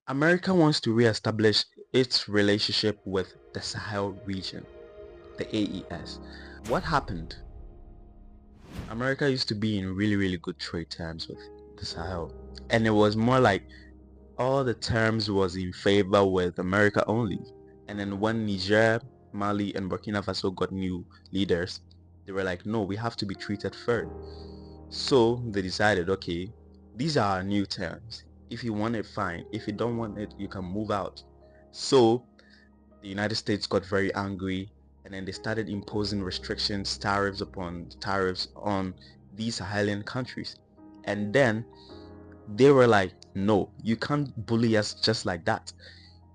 America wants to re-establish its relationship with the Sahel region, the AES. What happened? America used to be in really, really good trade terms with the Sahel. And it was more like all the terms was in favor with America only. And then when Niger, Mali, and Burkina Faso got new leaders, they were like, no, we have to be treated fair. So they decided, okay, these are our new terms. If you want it, fine. If you don't want it, you can move out. So the United States got very angry, and then they started imposing restrictions, tariffs upon tariffs on these Sahelian countries. And then they were like, no, you can't bully us just like that.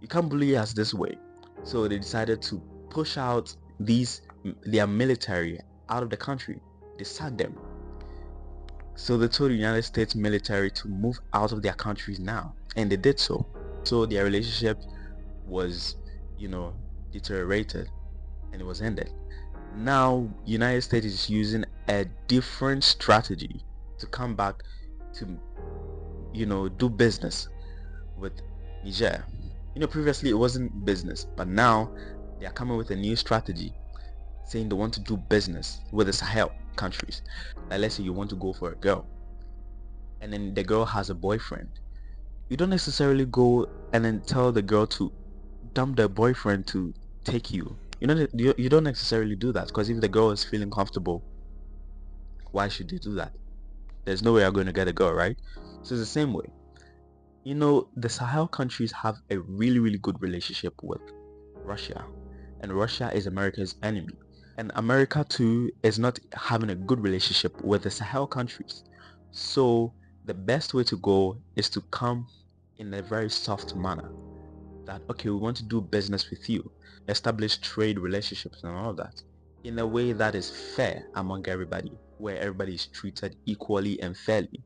You can't bully us this way. So they decided to push out their military out of the country. They sacked them. So they told the United States military to move out of their countries now, and they did so. So their relationship was, you know, deteriorated, and it was ended. Now United States is using a different strategy to come back to, do business with Niger. Previously it wasn't business, but now they are coming with a new strategy saying they want to do business with the Sahel countries. Like, let's say you want to go for a girl, and then the girl has a boyfriend. You don't necessarily go and then tell the girl to dump their boyfriend to take you. You don't necessarily do that, because if the girl is feeling comfortable, why should they do that? There's no way you're going to get a girl, right? So it's the same way. The Sahel countries have a really, really good relationship with Russia, and Russia is America's enemy. And America too is not having a good relationship with the Sahel countries. So the best way to go is to come in a very soft manner. That, okay, we want to do business with you, establish trade relationships and all that, in a way that is fair among everybody, where everybody is treated equally and fairly.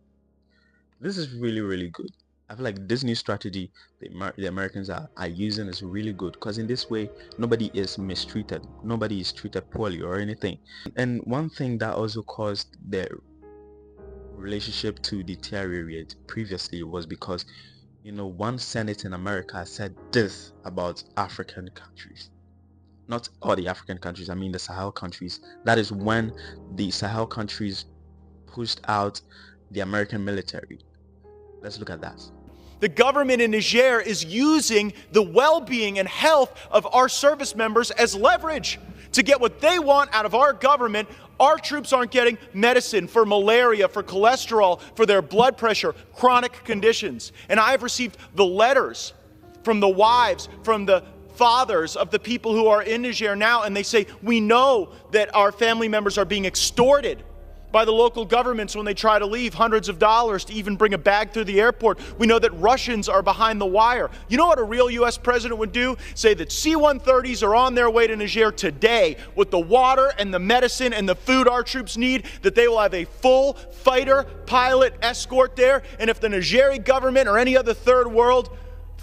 This is really, really good. I feel like this new strategy the Americans are using is really good, because in this way nobody is mistreated, nobody is treated poorly or anything. And one thing that also caused the relationship to deteriorate previously was because one senate in America said this about African countries. Not all the African countries, I mean the Sahel countries. That is when the Sahel countries pushed out the American military. Let's look at that. The government in Niger is using the well-being and health of our service members as leverage to get what they want out of our government. Our troops aren't getting medicine for malaria, for cholesterol, for their blood pressure, chronic conditions. And I've received the letters from the wives, from the fathers of the people who are in Niger now, and they say, we know that our family members are being extorted by the local governments when they try to leave, hundreds of dollars to even bring a bag through the airport. We know that Russians are behind the wire. You know what a real U.S. president would do? Say that C-130s are on their way to Niger today with the water and the medicine and the food our troops need, that they will have a full fighter pilot escort there. And if the Nigeri government or any other third world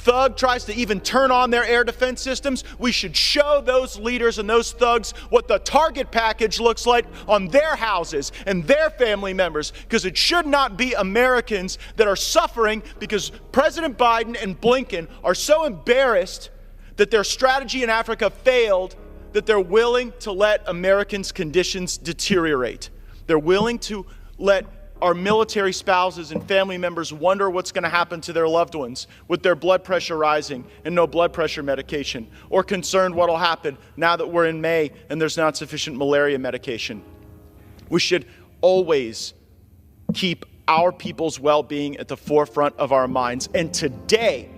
thug tries to even turn on their air defense systems, we should show those leaders and those thugs what the target package looks like on their houses and their family members, because it should not be Americans that are suffering because President Biden and Blinken are so embarrassed that their strategy in Africa failed that they're willing to let Americans' conditions deteriorate. They're willing to let our military spouses and family members wonder what's going to happen to their loved ones with their blood pressure rising and no blood pressure medication, or concerned what will happen now that we're in May and there's not sufficient malaria medication. We should always keep our people's well-being at the forefront of our minds. And today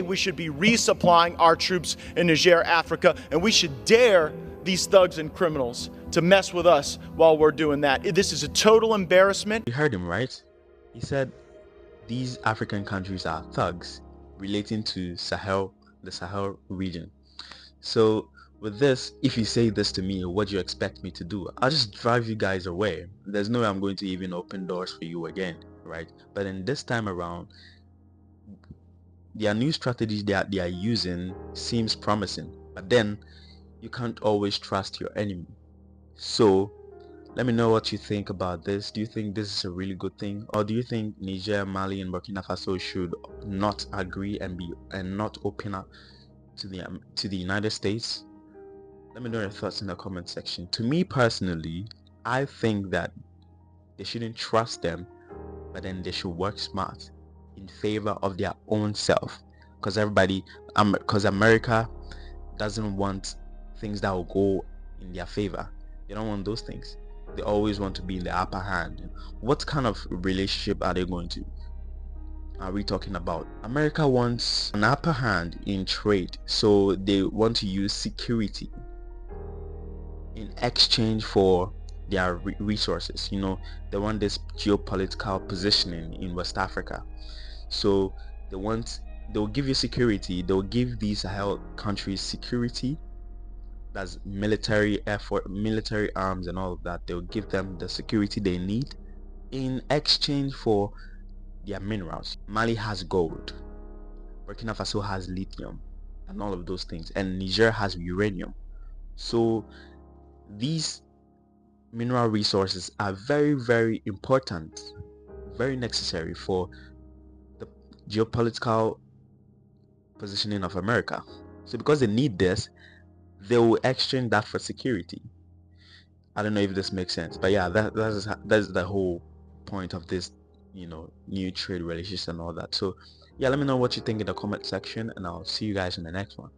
we should be resupplying our troops in Niger, Africa, and we should dare these thugs and criminals to mess with us while we're doing that. This is a total embarrassment. You heard him, right? He said these African countries are thugs, relating to the Sahel region. So with this, if you say this to me, what do you expect me to do? I'll just drive you guys away. There's no way I'm going to even open doors for you again, right? But in this time around, their new strategies that they are using seems promising, but then you can't always trust your enemy. So Let me know what you think about this. Do you think this is a really good thing, or do you think Niger, Mali, and Burkina Faso should not agree and not open up to the United States? Let me know your thoughts in the comment section. To me personally, I think that they shouldn't trust them, but then they should work smart in favor of their own self, because because America doesn't want things that will go in their favor. They don't want those things. They always want to be in the upper hand. What kind of relationship are we talking about? America wants an upper hand in trade, so they want to use security in exchange for their resources. They want this geopolitical positioning in West Africa. So they want they'll give you security. They'll give these Sahel countries security. That's military effort, military arms, and all of that. They'll give them the security they need in exchange for their minerals. Mali has gold, Burkina Faso has lithium, and all of those things, and Niger has uranium. So these mineral resources are very, very important, very necessary for the geopolitical positioning of America. So because they need this, they will exchange that for security. I don't know if this makes sense, but yeah, that's the whole point of this, new trade relations and all that. So yeah, let me know what you think in the comment section, and I'll see you guys in the next one.